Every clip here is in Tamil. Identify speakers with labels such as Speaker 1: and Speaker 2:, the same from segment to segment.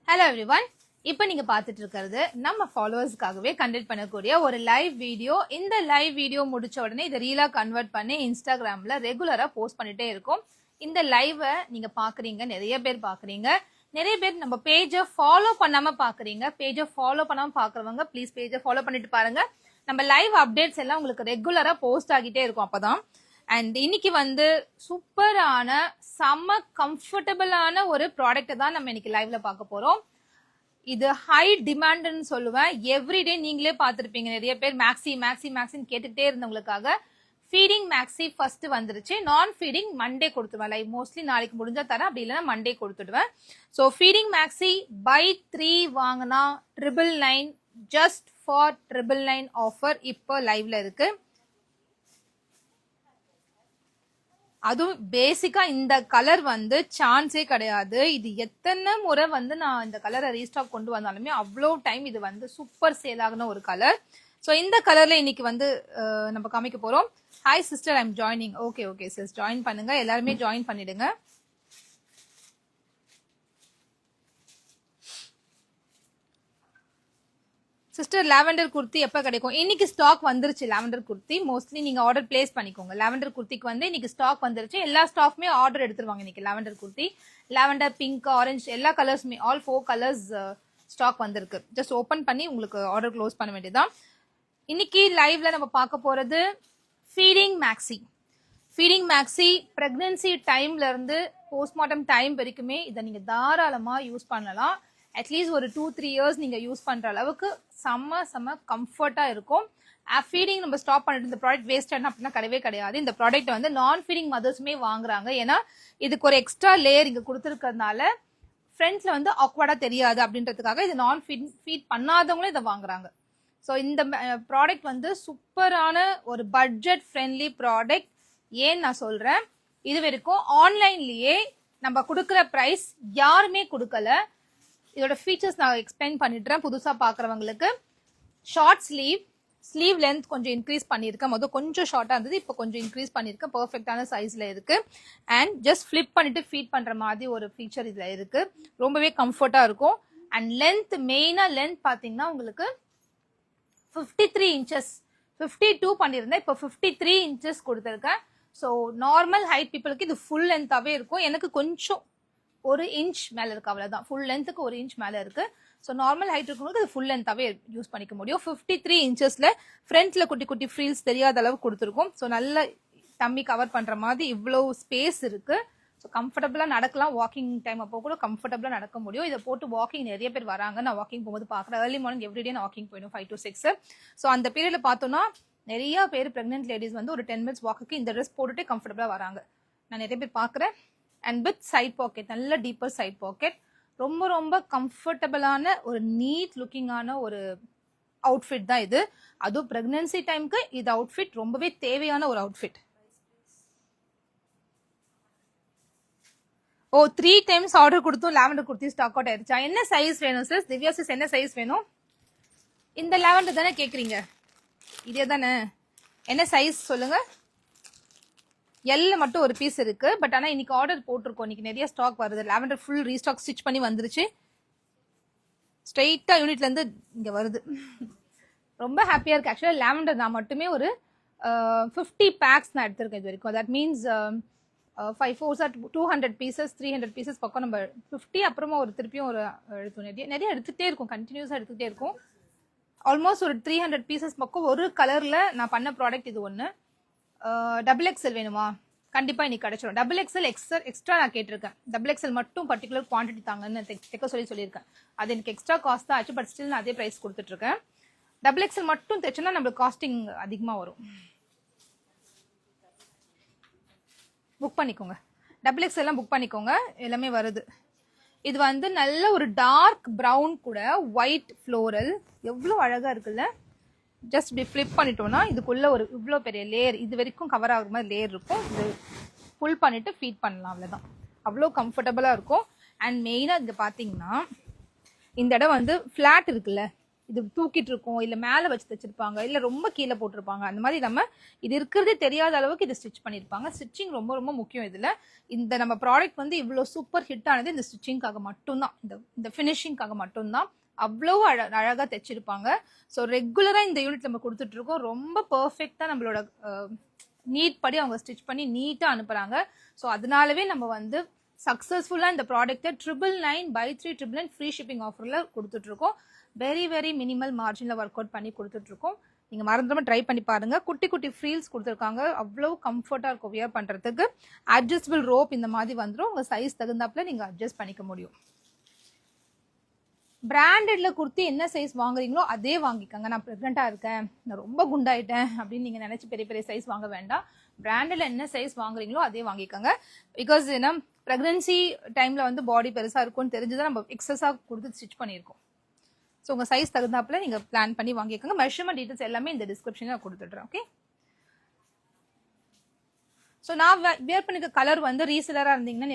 Speaker 1: Hello everyone. இப்போ நீங்க பார்த்துட்டு இருக்கிறது நம்ம ஃபாலோவர்ஸ்க்காகவே கண்டக்ட் பண்ணக்கூடிய ஒரு லைவ் வீடியோ. இந்த லைவ் வீடியோ முடிச்ச உடனே இதை ரீலா கன்வெர்ட் பண்ணி இன்ஸ்டாகிராம்ல ரெகுலரா போஸ்ட் பண்ணிட்டே இருக்கும். இந்த லைவை நீங்க பாக்குறீங்க, நிறைய பேர் பாக்குறீங்க. நிறைய பேர் நம்ம பேஜை ஃபாலோ பண்ணாம பாக்குறீங்க. பேஜை ஃபாலோ பண்ணாம பாக்குறவங்க ப்ளீஸ் பேஜை ஃபாலோ பண்ணிட்டு பாருங்க. நம்ம லைவ் அப்டேட்ஸ் எல்லாம் உங்களுக்கு ரெகுலரா போஸ்ட் ஆகிட்டே இருக்கும். அப்பதான் அண்ட் இன்னைக்கு வந்து சூப்பரான செம்ம கம்ஃபர்டபுளான ஒரு ப்ராடக்ட் தான் நம்ம இன்னைக்கு லைவ்ல பார்க்க போறோம். இது ஹை டிமாண்ட்னு சொல்லுவேன். எவ்ரிடே நீங்களே பார்த்துருப்பீங்க, நிறைய பேர் மேக்ஸி மேக்ஸி மேக்ஸின்னு கேட்டுக்கிட்டே இருந்தவங்களுக்காக ஃபீடிங் மேக்ஸி ஃபர்ஸ்ட் வந்துருச்சு. நான் ஃபீடிங் மண்டே கொடுத்துருவேன். லைவ் மோஸ்ட்லி நாளைக்கு முடிஞ்சா தரேன், அப்படி இல்லைன்னா மண்டே கொடுத்துடுவேன். ஸோ ஃபீடிங் மேக்ஸி பை 3 வாங்கினா 999 ஜஸ்ட் ஃபார் 999 ஆஃபர் இப்போ லைவ்ல இருக்கு. அதுவும் பேசிக்கா இந்த கலர் வந்து சான்ஸே கிடையாது. இது எத்தனை முறை வந்து நான் இந்த கலரை ரீஸ்டாக் கொண்டு வந்தாலுமே அவ்வளோ டைம் இது வந்து சூப்பர் சேல் ஆகின ஒரு கலர். ஸோ இந்த கலர்ல இன்னைக்கு வந்து நம்ம காமிக்க போறோம். Hi sister, I'm joining. Okay okay sis, join பண்ணுங்க, எல்லாருமே ஜாயின் பண்ணிடுங்க. சிஸ்டர் லாவெண்டர் குர்த்தி எப்போ கிடைக்கும்? இன்னைக்கு ஸ்டாக் வந்துருச்சு. லாவெண்டர் குர்த்தி மோஸ்ட்லி நீங்க ஆர்டர் பிளேஸ் பண்ணிக்கோங்க. லாவெண்டர் குர்த்திக்கு வந்து இன்னைக்கு ஸ்டாக் வந்துருச்சு. எல்லா ஸ்டாக்குமே ஆர்டர் எடுத்துருவாங்க இன்னைக்கு. Lavender kurti, lavender, pink, orange எல்லா கலர்ஸுமே, ஆல் 4 கலர்ஸ் ஸ்டாக் வந்திருக்கு. ஜஸ்ட் ஓபன் பண்ணி உங்களுக்கு ஆர்டர் க்ளோஸ் பண்ண வேண்டியதான். இன்னைக்கு லைவ்ல நம்ம பார்க்க போறது feeding maxi. Feeding maxi pregnancy டைம்ல இருந்து போஸ்ட்மார்ட்டம் டைம் வரைக்குமே இதை நீங்க தாராளமா யூஸ் பண்ணலாம். அட்லீஸ்ட் ஒரு 2-3 இயர்ஸ் நீங்க யூஸ் பண்ற அளவுக்கு செம்ம கம்ஃபர்ட்டா இருக்கும். ஃபீடிங் நம்ம ஸ்டாப் பண்ணிட்டு இந்த ப்ராடக்ட் வேஸ்ட் ஆனா அப்படின்னா கிடையவே கிடையாது. இந்த ப்ராடக்ட் வந்து நான் ஃபீடிங் மதர்ஸுமே வாங்குறாங்க. ஏன்னா இதுக்கு ஒரு எக்ஸ்ட்ரா லேயர் இங்க கொடுத்துருக்கிறதுனால ஃப்ரெண்ட்ஸ்ல வந்து ஆக்வர்டா தெரியாது அப்படின்றதுக்காக இது நான் ஃபீட் பண்ணாதவங்களும் இதை வாங்குறாங்க. ஸோ இந்த ப்ராடக்ட் வந்து சூப்பரான ஒரு பட்ஜெட் ஃப்ரெண்ட்லி ப்ராடக்ட். ஏன்னு நான் சொல்றேன், இது வரைக்கும் ஆன்லைன்லயே நம்ம கொடுக்குற பிரைஸ் யாருமே கொடுக்கல. இதோட ஃபீச்சர்ஸ் நான் எக்ஸ்பிளைன் பண்ணிடுறேன் புதுசா பாக்குறவங்களுக்கு. ஷார்ட் ஸ்லீவ் லென்த் கொஞ்சம் இன்க்ரீஸ் பண்ணியிருக்கேன். முதல் கொஞ்சம் ஷார்ட்டா இருந்தது, இப்போ கொஞ்சம் இன்க்ரீஸ் பண்ணியிருக்கேன். பெர்ஃபெக்டான சைஸ்ல இருக்கு. அண்ட் ஜஸ்ட் ஃபிளிப் பண்ணிட்டு ஃபீட் பண்ற மாதிரி ஒரு ஃபீச்சர் இதுல இருக்கு. ரொம்பவே கம்ஃபர்ட்டா இருக்கும். அண்ட் லென்த், மெயினா லென்த் பாத்தீங்கன்னா உங்களுக்கு 53 இன்ச்சஸ், 52 பண்ணியிருந்தேன், இப்போ 53 இன்ச்சஸ் கொடுத்துருக்கேன். ஸோ நார்மல் ஹைட் பீப்புளுக்கு இது ஃபுல் லென்த்தாவே இருக்கும். எனக்கு கொஞ்சம் 1 இன்ச் மேல இருக்கு, அவ்வளவுதான். ஃபுல் லென்த்துக்கு 1 இன்ச் மேல இருக்கு. ஸோ நார்மல் ஹைட் இருக்கவங்களுக்கு இது ஃபுல் லென்த்தாவே யூஸ் பண்ணிக்க முடியும். 53 இன்ச்சஸ்ல ஃப்ரண்ட்ல குட்டி குட்டி ஃப்ரீல்ஸ் தெரியாத அளவு கொடுத்துருக்கோம். ஸோ நல்ல டம்மி கவர் பண்ற மாதிரி இவ்வளவு ஸ்பேஸ் இருக்கு. ஸோ கம்ஃபர்டபுளா நடக்கலாம். வாக்கிங் டைம் அப்போ கூட கம்ஃபர்டபுளா நடக்க முடியும். இதை போட்டு வாக்கிங் நிறைய பேர் வராங்க. நான் வாக்கிங் போகும்போது பாக்குறேன். ஏர்லி மார்னிங் எவ்ரிடே நான் வாக்கிங் போயிடும் 5 to 6. ஸோ அந்த பீரியட்ல பார்த்தோம்னா நிறைய பேர் பிரெக்னென்ட் லேடிஸ் வந்து ஒரு 10 மினிட்ஸ் வாக்குக்கு இந்த ட்ரெஸ் போட்டுட்டு கம்ஃபர்டபுளா வராங்க. நான் நிறைய பேர் பாக்குறேன். அண்ட் வித் சைட் பாக்கெட், நல்ல டீப்பர் சைட் பாக்கெட், ரொம்ப கம்ஃபர்டபுளான ஒரு நீட் லுக்கிங்கான ஒரு அவுட்ஃபிட் தான் இது. அதுவும் பிரெக்னன்சி டைமுக்கு இது அவுட்ஃபிட் ரொம்பவே தேவையான ஒரு அவுட்ஃபிட். 3 டைம்ஸ் ஆர்டர் கொடுத்தும் லாவெண்டர் குர்த்தி ஸ்டாக் அவுட் ஆயிடுச்சா? என்ன சைஸ் வேணும் சிஸ்? திவ்யா சிஸ் என்ன சைஸ் வேணும்? இந்த லாவெண்டர் தானே கேக்குறீங்க? இதே தானே? என்ன சைஸ் சொல்லுங்க. எல்ல மட்டும் ஒரு பீஸ் இருக்கு. பட் ஆனா இன்னைக்கு ஆர்டர் போட்டிருக்கோம். இன்னைக்கு நிறைய ஸ்டாக் வருது. லாவெண்டர் ஃபுல் ரீஸ்டாக் ஸ்டிச் பண்ணி வந்துருச்சு. ஸ்ட்ரெயிட்டா யூனிட்ல இருந்து இங்க வருது. ரொம்ப ஹாப்பியா இருக்கு. ஆக்சுவலா லாவெண்டர் நான் மட்டுமே ஒரு 50 பேக்ஸ் நான் எடுத்திருக்கேன் இது வரைக்கும். தட் மீன்ஸ் 5 4 200 பீசஸ், 300 பீசஸ் பக்கம் நம்ம 50 அப்புறமா ஒரு திருப்பியும் ஒரு எடுத்தோம். நிறைய எடுத்துட்டே இருக்கும், கண்டினியூஸா எடுத்துட்டே இருக்கும். ஆல்மோஸ்ட் ஒரு 300 பீசஸ் பக்கம் ஒரு கலர்ல நான் பண்ண ப்ராடக்ட் இது ஒன்று. XXL வேணுமா? கண்டிப்பா இன்னைக்கு கிடைச்சிடும். XXL எக்ஸ்ட்ரா நான் கேட்டிருக்கேன். XXL மட்டும் பர்டிகுலர் குவான்டிட்டி தாங்கன்னு தைக்க சொல்லியிருக்கேன். அது எனக்கு எக்ஸ்ட்ரா காஸ்ட் தான் ஆச்சு. பட் ஸ்டில் நான் அதே பிரைஸ் கொடுத்துட்டு இருக்கேன். XXL மட்டும் தைச்சோன்னா நம்மளுக்கு காஸ்டிங் அதிகமா வரும். புக் பண்ணிக்கோங்க. XXL எல்லாம் புக் பண்ணிக்கோங்க, எல்லாமே வருது. இது வந்து நல்ல ஒரு டார்க் ப்ரௌன் கூட ஒயிட் ஃப்ளோரல், எவ்வளவு அழகா இருக்குல்ல. ஜஸ்ட் இப்படி ஃபிளிப் பண்ணிட்டோம்னா இதுக்குள்ள ஒரு இவ்வளோ பெரிய லேயர், இது வரைக்கும் கவர் ஆகுற மாதிரி லேயர் இருக்கும். இது ஃபுல் பண்ணிட்டு ஃபீட் பண்ணலாம், அவ்வளோதான். அவ்வளோ கம்ஃபர்டபுளாக இருக்கும். அண்ட் மெயினாக இங்கே பார்த்தீங்கன்னா இந்த இடம் வந்து ஃப்ளாட் இருக்குல்ல, இது தூக்கிட்டு இருக்கும், இல்ல மேல வச்சு தச்சிருப்பாங்க, இல்ல ரொம்ப கீழே போட்டிருப்பாங்க. அந்த மாதிரி நம்ம இது இருக்கிறதே தெரியாத அளவுக்கு இது ஸ்டிச் பண்ணிருப்பாங்க. ஸ்டிச்சிங் ரொம்ப ரொம்ப முக்கியம் இதுல. இந்த நம்ம ப்ராடக்ட் வந்து இவ்வளவு சூப்பர் ஹிட் ஆனது இந்த ஸ்டிச்சிங்காக மட்டும்தான், இந்த ஃபினிஷிங்காக மட்டும்தான். அவ்வளவு அழகா தைச்சிருப்பாங்க. ஸோ ரெகுலரா இந்த யூனிட் நம்ம கொடுத்துட்டு இருக்கோம். ரொம்ப பெர்ஃபெக்டா நம்மளோட நீட் படி அவங்க ஸ்டிச் பண்ணி நீட்டா அனுப்புறாங்க. ஸோ அதனாலவே நம்ம வந்து சக்சஸ்ஃபுல்லா இந்த ப்ராடக்ட்டை 999/399 ஃப்ரீ ஷிப்பிங் ஆஃபர்ல கொடுத்துட்டு இருக்கோம். வெரி வெரி மினிமல் மார்ஜின்ல ஒர்க் அவுட் பண்ணி கொடுத்துட்டு இருக்கோம். நீங்க மறந்துடாம ட்ரை பண்ணி பாருங்க. குட்டி குட்டி ஃப்ரீல்ஸ் கொடுத்துருக்காங்க, அவ்வளவு கம்ஃபர்ட்டா இருக்கும் வியர் பண்றதுக்கு. அட்ஜஸ்டபிள் ரோப் இந்த மாதிரி வந்துடும், உங்க சைஸ் தகுந்தாப்புல நீங்க அட்ஜஸ்ட் பண்ணிக்க முடியும். பிராண்டட்ல குர்த்தி என்ன சைஸ் வாங்குறீங்களோ அதே வாங்கிக்கோங்க. நான் பிரெக்னெண்டா இருக்கேன், நான் ரொம்ப குண்டாயிட்டேன் அப்படின்னு நீங்க நினைச்சு பெரிய பெரிய சைஸ் வாங்க வேண்டாம். பிராண்டட்ல என்ன சைஸ் வாங்குறீங்களோ அதே வாங்கிக்கோங்க. பிகாஸ் ஏன்னா பிரெக்னன்சி டைம்ல வந்து பாடி பெருசா இருக்கும்னு தெரிஞ்சுதான் நம்ம எக்ஸஸா கொடுத்து ஸ்டிச் பண்ணியிருக்கோம். ஸோ உங்க சைஸ் தகுந்தாப்புல நீங்க பிளான் பண்ணி வாங்கிக்கோங்க. மெஷர்மெண்ட் டீடைல்ஸ் எல்லாமே இந்த டிஸ்கிரிப்ஷன்ல கொடுத்துட்றேன். ஓகே. ஸோ நான் வியர் பண்ணிக்க கலர் வந்து ரீசெலராக இருந்தீங்கன்னா,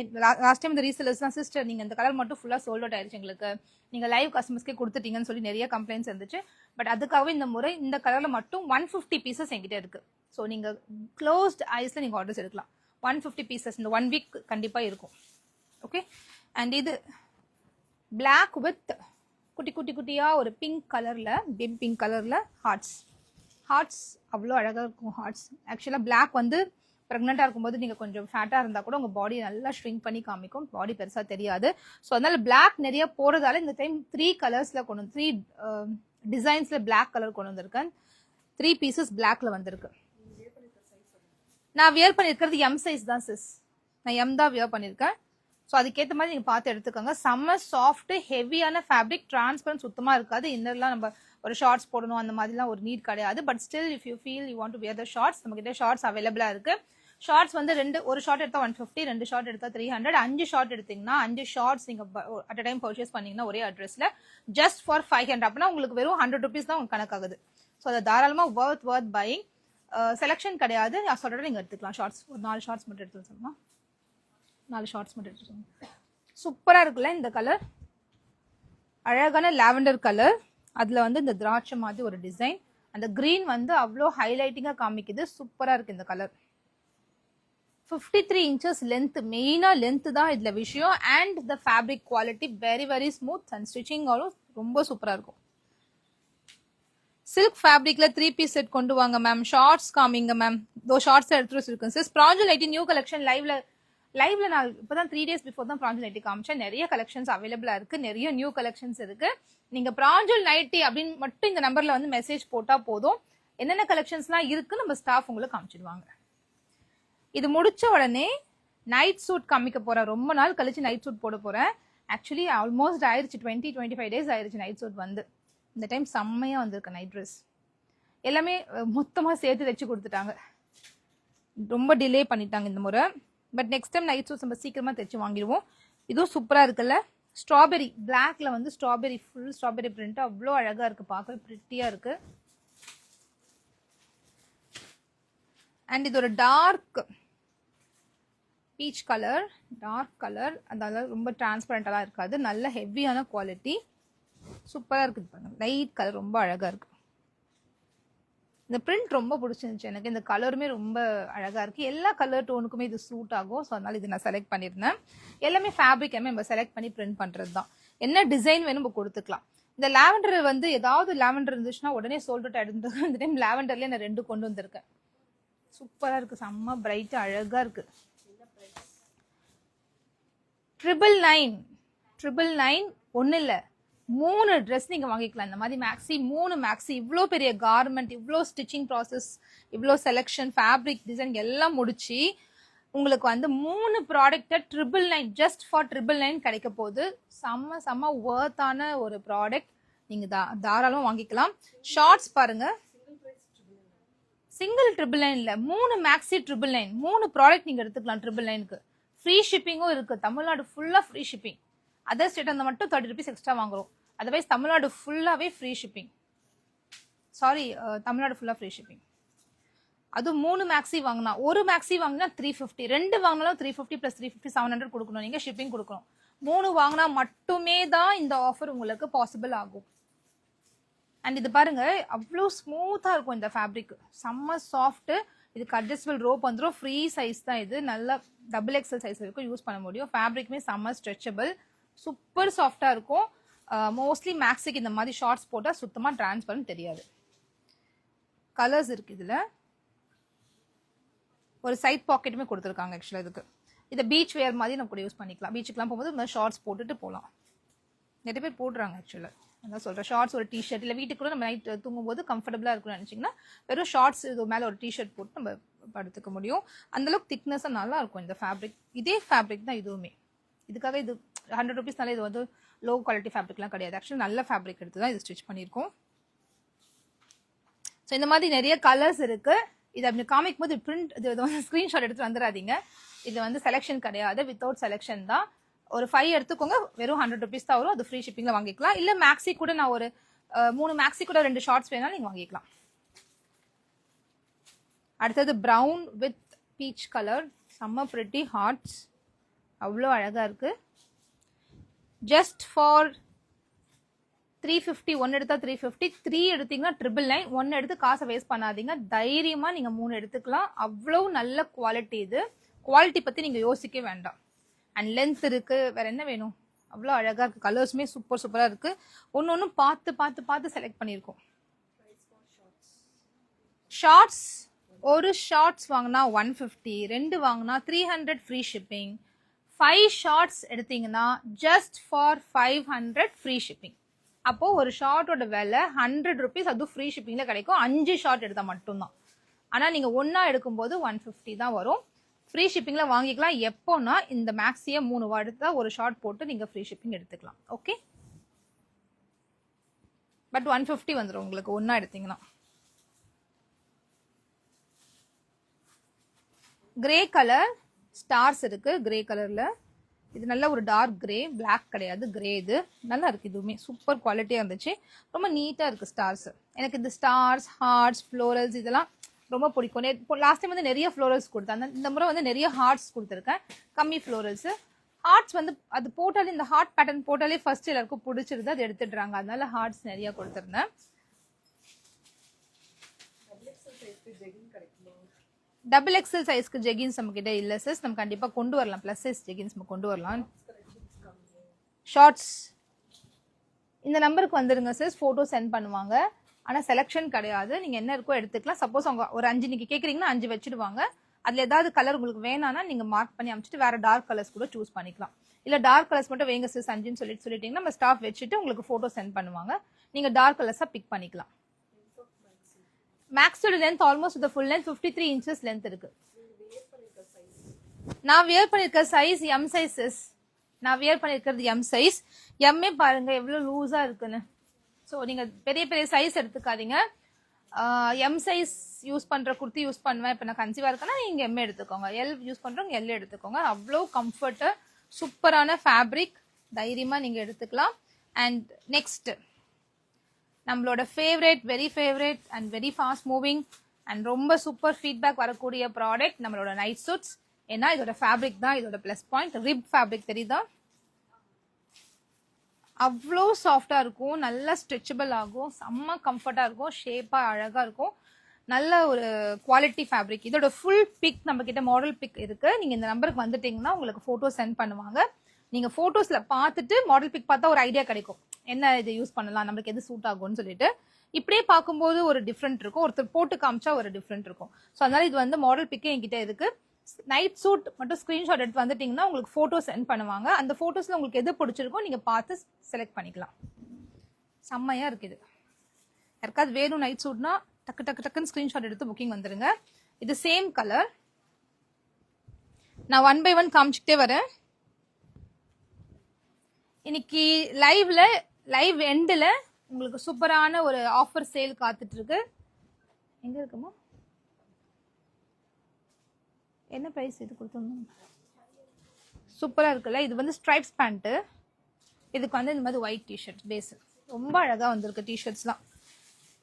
Speaker 1: லாஸ்ட் டைம் இந்த ரீசெலர்ஸ் தான் சிஸ்டர் நீங்கள் இந்த கலர் மட்டும் ஃபுல்லாக சோல்ட் அவுட் ஆயிடுச்சு, எங்களுக்கு நீங்கள் லைவ் கஸ்டமர்ஸ்க்கே கொடுத்துட்டீங்கன்னு சொல்லி நிறைய கம்ப்ளைண்ட்ஸ் இருந்துச்சு. பட் அதுக்காகவே இந்த முறை இந்த கலரில் மட்டும் 150 பீசஸ் என்கிட்ட இருக்கு. ஸோ நீங்கள் க்ளோஸ்ட் ஐஸில் நீங்கள் ஆர்டர்ஸ் எடுக்கலாம். 150 பீசஸ் இந்த 1 வீக் கண்டிப்பாக இருக்கும். ஓகே. அண்ட் இது பிளாக் வித் குட்டி குட்டி குட்டியாக ஒரு பிங்க் கலரில், பேபி பிங்க் கலரில் ஹார்ட்ஸ் அவ்வளோ அழகாக இருக்கும். ஹார்ட்ஸ் ஆக்சுவலாக பிளாக் வந்து ப்ரெக்னெண்ட்டாக இருக்கும்போது நீங்கள் கொஞ்சம் ஃபேட்டாக இருந்தால் கூட உங்கள் பாடி நல்லா ஷ்ரிங்க் பண்ணி காமிக்கும், பாடி பெருசாக தெரியாது. ஸோ அதனால பிளாக் நிறைய போகிறதால இந்த டைம் 3 கலர்ஸில் கொண்டு வந்து 3 டிசைன்ஸில் பிளாக் கலர் கொண்டு வந்திருக்கேன். 3 பீசஸ் பிளாக்ல வந்திருக்கு. நான் வியர் பண்ணியிருக்கிறது எம் சைஸ் தான் சிஸ், நான் எம் தான் வியர் பண்ணியிருக்கேன். ஸோ அதுக்கேற்ற மாதிரி நீங்கள் பார்த்து எடுத்துக்கோங்க. செம்ம சாஃப்ட் ஹெவியான ஃபேப்ரிக், டிரான்ஸ்பரன்ட் சுத்தமாக இருக்காது. இன்னர்லாம் நம்ம ஒரு ஷார்ட்ஸ் போடணும் அந்த மாதிரிலாம் ஒரு நீட் கிடையாது. But still if you feel you want to wear the shorts, நம்மகிட்ட ஷார்ட்ஸ் அவைலபிளாக இருக்கு. ஷார்ட்ஸ் வந்து ஒரு ஷார்ட் எடுத்தா 150, 2 ஷார்ட் எடுத்தா 300, 5 ஷார்ட் எடுத்தீங்கன்னா 5 ஷார்ட்ஸ் நீங்க அட் அ டைம் பர்ச்சேஸ் பண்ணீங்கன்னா ஒரே அட்ரஸ்ல ஜஸ்ட் ஃபார் 500. அப்படின்னா உங்களுக்கு வெறும் 100 ருபீஸ் தான் உங்களுக்கு கணக்காகுது. ஸோ அதை தாராளமா வர்த் பையிங். செலக்ஷன் கிடையாது, நான் சொல்றத நீங்க எடுத்துக்கலாம். ஷார்ட்ஸ் ஒரு 4 ஷார்ட்ஸ் மட்டும் எடுத்து சொல்லலாம். 4 ஷார்ட்ஸ் மட்டும் எடுத்து சொல்லலாம். சூப்பரா இருக்குல்ல இந்த கலர், அழகான லாவெண்டர் கலர். அதுல வந்து இந்த திராட்சை மாதிரி ஒரு டிசைன், அந்த கிரீன் வந்து அவ்வளோ ஹைலைட்டிங்கா காமிக்குது. சூப்பரா இருக்கு இந்த கலர். 53 inches லென்த், மெயினா லென்த் தான் இதுல விஷயம். And the fabric quality very very smooth and stitching ஆலும் ரொம்ப சூப்பரா இருக்கும். சில்க் ஃபேப்ரிக்ல 3 பீஸ் செட் கொண்டு வாங்க மேம். ஷார்ட்ஸ் காமிங்க மேம். தோ ஷார்ட்ஸ் எடுத்து வச்சிருக்கேன் சிஸ். ப்ராஞ்சல் ஐடி நியூ கலெக்ஷன் லைவ்ல நான் இப்பதான் 3 days பிஃபோர் தான் ப்ராஞ்சல் நைட்டி காமிச்சேன். நிறைய கலெக்ஷன்ஸ் அவைலபிளா இருக்கு, நிறைய நியூ கலெக்ஷன்ஸ் இருக்கு. நீங்க ப்ராஞ்சல் நைட்டி அப்படின்னு மட்டும் இந்த நம்பர்ல வந்து மெசேஜ் போட்டா போதும், என்னென்ன கலெக்ஷன்ஸ்லாம் இருக்கு நம்ம ஸ்டாஃப் உங்களுக்கு காமிச்சிடுவாங்க. இது முடிச்ச உடனே நைட் சூட் காமிக்க போறேன். ரொம்ப நாள் கழிச்சு நைட் சூட் போட போறேன். ஆக்சுவலி ஆல்மோஸ்ட் ஆயிருச்சு, 20-25 days ஆயிருச்சு நைட் சூட் வந்து. இந்த டைம் செம்மையா வந்திருக்கு நைட் ட்ரெஸ். எல்லாமே மொத்தமா சேர்த்து தைச்சு கொடுத்துட்டாங்க, ரொம்ப டிலே பண்ணிட்டாங்க இந்த முறை. But next time night suit நம்ம சீக்கிரமா தைச்சு வாங்கிடுவோம். இதுவும் சூப்பரா இருக்குல்ல, ஸ்ட்ராபெரி பிளாக்ல வந்து ஸ்ட்ராபெரி ஃபுல் ஸ்ட்ராபெரி பிரிண்ட் அவ்வளோ அழகா இருக்கு, பார்க்கவே பிரிட்டியா இருக்கு. அண்ட் இது ஒரு dark peach colour, dark colour, அதனால ரொம்ப டிரான்ஸ்பரண்டாலாம் இருக்காது, நல்ல ஹெவியான குவாலிட்டி, சூப்பரா இருக்குது பாருங்க. லைட் கலர் ரொம்ப அழகா இருக்கு. இந்த பிரிண்ட் ரொம்ப பிடிச்சிருந்துச்சு எனக்கு. இந்த கலருமே ரொம்ப அழகா இருக்கு. எல்லா கலர் டோனுக்குமே இது சூட் ஆகும். ஸோ அதனால இது நான் செலக்ட் பண்ணியிருந்தேன். எல்லாமே ஃபேப்ரிக் எல்லாமே நம்ம செலக்ட் பண்ணி பிரிண்ட் பண்றது தான். என்ன டிசைன் வேணும் நம்ம கொடுத்துக்கலாம். இந்த லாவெண்டர் வந்து ஏதாவது லாவெண்டர் இருந்துச்சுன்னா உடனே சோல்ட் எடுத்து இந்த டைம் லாவெண்டர்லேயே நான் 2 கொண்டு வந்திருக்கேன். சூப்பரா இருக்கு, செம்ம பிரைட்டா அழகா இருக்கு. 999 ஒன்னும் இல்ல 3 ட்ரெஸ் நீங்க வாங்கிக்கலாம். இந்த மாதிரி மேக்ஸி 3 மேக்ஸி, இவ்வளோ பெரிய கார்மெண்ட், இவ்வளோ ஸ்டிச்சிங் ப்ராசஸ், இவ்வளோ செலெக்ஷன், ஃபேப்ரிக் டிசைன் எல்லாம் முடிச்சு உங்களுக்கு வந்து 3 ப்ராடக்ட் 999 ஜஸ்ட் ஃபார் 999 கிடைக்க போகுது. செம்ம வர்த்தான ஒரு ப்ராடக்ட், நீங்க தாராளமா வாங்கிக்கலாம். ஷார்ட்ஸ் பாருங்க, சிங்கிள் 999 இல்ல 3 மேக்ஸி 999, 3 ப்ராடக்ட் நீங்க எடுத்துக்கலாம் 999க்கு. ஃப்ரீ ஷிப்பிங்கும் இருக்கு, தமிழ்நாடு ஃபுல்லா ஃப்ரீ ஷிப்பிங். அதர் ஸ்டேட் அந்த மட்டும் 30 rupees எக்ஸ்ட்ரா வாங்குறோம். அதர்வைஸ் தமிழ்நாடு ஃபுல்லாவே ஃப்ரீ ஷிப்பிங். சாரி, தமிழ்நாடு ஃபுல்லா ஃப்ரீ ஷிப்பிங். அது 3 மேக்ஸி வாங்கினா, ஒரு மேக்ஸி வாங்கினா 350, 2 வாங்கினாலும் 350 + 350 700 கொடுக்கணும், நீங்க ஷிப்பிங் கொடுக்கணும். 3 வாங்கினா மட்டுமே தான் இந்த ஆஃபர் உங்களுக்கு பாசிபிள் ஆகும். அண்ட் இது பாருங்க அவ்வளோ ஸ்மூத்தாக இருக்கும் இந்த ஃபேப்ரிக், செம்ம சாஃப்ட்டு. இதுக்கு அட்ஜஸ்டபிள் ரோப் வந்துடும். ஃப்ரீ சைஸ் தான் இது, நல்லா XXL சைஸ் வரைக்கும் யூஸ் பண்ண முடியும். ஃபேப்ரிக்குமே செம்ம ஸ்ட்ரெச்சபிள், சூப்பர் சாஃப்டாக இருக்கும். மோஸ்ட்லி மேக்ஸிக்கு இந்த மாதிரி ஷார்ட்ஸ் போட்டால் சுத்தமாக டிரான்ஸ்பரண்ட் தெரியாது. கலர்ஸ் இருக்குது இதில். ஒரு சைட் பாக்கெட்டுமே கொடுத்துருக்காங்க ஆக்சுவலாக இதுக்கு. இதை பீச் வேர் மாதிரி நம்ம கூட யூஸ் பண்ணிக்கலாம். பீச்சுக்குலாம் போகும்போது இந்த மாதிரி ஷார்ட்ஸ் போட்டுட்டு போகலாம். நிறைய பேர் போடுறாங்க ஆக்சுவலாக. அதான் சொல்கிறேன், ஷார்ட்ஸ் ஒரு டிஷர்ட் இல்லை வீட்டுக்கு கூட நம்ம நைட் தூங்கும்போது கம்ஃபர்டபுளாக இருக்கும்னு நினச்சிங்கன்னா வெறும் ஷார்ட்ஸ் இது மேலே ஒரு டிஷர்ட் போட்டு நம்ம படுத்துக்க முடியும். அந்தளவுக்கு திக்னஸாக நல்லா இருக்கும் இந்த ஃபேப்ரிக். இதே ஃபேப்ரிக் தான் இதுவுமே. இதுக்காக இது 100 rupeesனால இது வந்து லோ குவாலிட்டி ஃபேப்ரிக்லாம் கிடையாது. ஆக்சுவலி நல்ல ஃபேப்ரிக் எடுத்து தான் இது ஸ்டிச் பண்ணியிருக்கோம். ஸோ இந்த மாதிரி நிறைய கலர்ஸ் இருக்கு. இது அப்படி காமிக்கும் போது பிரிண்ட் இது வந்து ஸ்க்ரீன்ஷாட் எடுத்து வந்துடாதீங்க. இது வந்து செலெக்ஷன் கிடையாது, வித்தவுட் செலெக்ஷன் தான். ஒரு 5 எடுத்துக்கோங்க, வெறும் 100 rupees தான் வரும். அது ஃப்ரீ ஷிப்பிங்ல வாங்கிக்கலாம். இல்லை மேக்ஸி கூட நான் ஒரு 3 மேக்ஸி கூட 2 ஷார்ட்ஸ் வேணாலும் நீங்கள் வாங்கிக்கலாம். அடுத்தது ப்ரௌன் வித் பீச் கலர், செம்ம பிரிட்டி ஹார்ட்ஸ், அவ்வளோ அழகா இருக்கு. Just for 350. 1 எடுத்தா 350, 3 எடுத்தீங்கன்னா 999. 1 எடுத்து காசை வேஸ்ட் பண்ணாதீங்க. தைரியமா நீங்க 3 எடுத்துக்கலாம். அவ்வளவு நல்ல குவாலிட்டி இது. குவாலிட்டி பத்தி நீங்க யோசிக்க வேண்டாம். அண்ட் லென்த் இருக்கு, வேற என்ன வேணும்? அவ்வளோ அழகா இருக்கு. கலர்ஸுமே சூப்பர் சூப்பரா இருக்கு. ஒன்னொன்னும் பார்த்து பார்த்து பார்த்து செலக்ட் பண்ணியிருக்கோம். ஷார்ட்ஸ் ஒரு ஷார்ட்ஸ் வாங்கினா 150, 2 வாங்கினா 300 ஃப்ரீ ஷிப்பிங். 5 ஷார்ட்ஸ் எடுத்தீங்கன்னா ஜஸ்ட் ஃபார் 500 ஃப்ரீ ஷிப்பிங். அப்போ ஒரு ஷார்ட்டோட விலை 100 rupees, அதுவும் ஃப்ரீ ஷிப்பிங்ல கிடைக்கும். 5 ஷார்ட் எடுத்தா மட்டும்தான். ஆனா நீங்க ஒன்னா எடுக்கும்போது 150 தான் வரும். ஃப்ரீ ஷிப்பிங்ல வாங்கிக்கலாம். எப்போனா இந்த மேக்ஸியை 3 எடுத்தா ஒரு ஷார்ட் போட்டு நீங்க ஃப்ரீ ஷிப்பிங் எடுத்துக்கலாம். ஓகே, பட் 150 வந்துடும் உங்களுக்கு ஒன்னா எடுத்தீங்கன்னா. கிரே கலர் ஸ்டார்ஸ் இருக்கு. கிரே கலர்ல இது நல்ல ஒரு டார்க் கிரே, பிளாக் கிடையாது, கிரே. இது நல்லா இருக்கு. இதுவுமே சூப்பர் குவாலிட்டியா இருந்துச்சு. ரொம்ப நீட்டா இருக்கு ஸ்டார்ஸ். எனக்கு இந்த ஸ்டார்ஸ், ஹார்ட்ஸ், ஃப்ளோரல்ஸ் இதெல்லாம் ரொம்ப பிடிக்கும். லாஸ்ட் டைம் வந்து நிறைய ஃப்ளோரல்ஸ் கொடுத்தேன். இந்த முறை வந்து நிறைய ஹார்ட்ஸ் கொடுத்துருக்கேன், கம்மி ஃப்ளோரல்ஸ். ஹார்ட்ஸ் வந்து அது போட்டாலே, இந்த ஹார்ட் பேட்டர்ன் போட்டாலே ஃபர்ஸ்ட் எல்லாருக்கும் பிடிச்சிருது, அது எடுத்துடுறாங்க. அதனால ஹார்ட்ஸ் நிறைய கொடுத்துருந்தேன். XXL சைஸ்க்கு ஜெகின்ஸ் நம்ம கிட்ட இல்ல சிஸ். நம்ம கண்டிப்பா கொண்டு வரலாம். பிளஸ் சைஸ் ஜெகின்ஸ் நம்ம கொண்டு வரலாம். ஷார்ட்ஸ் இந்த நம்பருக்கு வந்துருங்க சிஸ், போட்டோ சென்ட் பண்ணுவாங்க. ஆனா செலெக்ஷன் கிடையாது, நீங்க என்ன இருக்கோ எடுத்துக்கலாம். சப்போஸ் அவங்க ஒரு 5 நீங்க கேக்குறீங்கன்னா 5 வச்சிடுவாங்க. அதுல ஏதாவது கலர் உங்களுக்கு வேணாம்னா நீங்க மார்க் பண்ணி அமைச்சிட்டு வேற டார்க் கலர்ஸ் கூட சூஸ் பண்ணிக்கலாம். இல்ல டார்க் கலர்ஸ் மட்டும் வேங்க சிஸ் 5ன்னு சொல்லிட்டீங்கன்னா நம்ம ஸ்டாஃப் வச்சுட்டு உங்களுக்கு போட்டோ சென்ட் பண்ணுவாங்க. நீங்க டார்க் கலர்ஸா பிக் பண்ணிக்கலாம். மேக்ஸோட length almost the full length 53 inches length இருக்கு. நான் வியர் பண்ணிருக்க சைஸ் M சைஸ். நான் வியர் பண்ணிருக்கிறது M சைஸ். எம்ஏ பாருங்க எவ்வளவு லூஸா இருக்குன்னு. ஸோ நீங்க பெரிய பெரிய சைஸ் எடுத்துக்காதீங்க. M சைஸ் யூஸ் பண்ற குர்த்தி யூஸ் பண்ணுவேன். இப்போ நான் கன்சீவா இருக்கேன்னா நீங்க M எடுத்துக்கோங்க. L யூஸ் பண்றவங்க L எடுத்துக்கோங்க. அவ்வளோ கம்ஃபர்ட், சூப்பரான ஃபேப்ரிக், தைரியமா நீங்க எடுத்துக்கலாம். அண்ட் நெக்ஸ்ட் நம்மளோட favourite, very favourite and very fast moving and ரொம்ப சூப்பர் ஃபீட்பேக் வரக்கூடிய ப்ராடக்ட் நம்மளோட நைட் சூட்ஸ். ஏன்னா இதோட ஃபேப்ரிக் தான் இதோட பிளஸ் பாயிண்ட். ரிப் ஃபேப்ரிக் தெரியுதா? அவ்வளோ சாஃப்டா இருக்கும், நல்லா ஸ்ட்ரெச்சபிள் ஆகும், செம்ம கம்ஃபர்டா இருக்கும், ஷேப்பா அழகா இருக்கும். நல்ல ஒரு குவாலிட்டி ஃபேப்ரிக். இதோட ஃபுல் பிக் நம்ம கிட்ட மாடல் பிக் இருக்கு. நீங்க இந்த நம்பருக்கு வந்துட்டீங்கன்னா உங்களுக்கு போட்டோ சென்ட் பண்ணுவாங்க. நீங்க போட்டோஸ்ல பார்த்துட்டு மாடல் பிக் பார்த்தா ஒரு ஐடியா கிடைக்கும், என்ன இது யூஸ் பண்ணலாம், நம்மளுக்கு எது சூட் ஆகும்னு சொல்லிட்டு. இப்படியே பார்க்கும்போது ஒரு டிஃப்ரெண்ட் இருக்கும், ஒருத்தர் போட்டு காமிச்சா ஒரு டிஃப்ரெண்ட் இருக்கும். ஸோ அதனால இது வந்து மாடல் பிக்கே என்கிட்ட இருக்கு. நைட் சூட் மட்டும் ஸ்கிரீன்ஷாட் எடுத்து வந்துட்டீங்கன்னா உங்களுக்கு போட்டோ சென்ட் பண்ணுவாங்க. அந்த போட்டோஸ்ல உங்களுக்கு எது பிடிச்சிருக்கோ நீங்க பார்த்து செலக்ட் பண்ணிக்கலாம். செம்மையா இருக்குது. யாருக்காவது வேணும் நைட் சூட்னா டக்கு டக்கு டக்குன்னு ஸ்கிரீன்ஷாட் எடுத்து புக்கிங் வந்துருங்க. இது சேம் கலர். நான் 1 by 1 காமிச்சுக்கிட்டே வரேன். இன்னைக்கு லைவ் எண்டில் உங்களுக்கு சூப்பரான ஒரு ஆஃபர் சேல் காத்துட்டு இருக்கு. எங்க இருக்குமா? என்ன பிரைஸ் இது கொடுத்தோம்? சூப்பரா இருக்குல்ல. இது வந்து ஸ்ட்ரைப்ஸ் பேண்ட். இதுக்கு வந்து இந்த மாதிரி ஒயிட் டிஷர்ட் பேஸ். ரொம்ப அழகா வந்திருக்கு டிஷர்ட்ஸ்லாம்.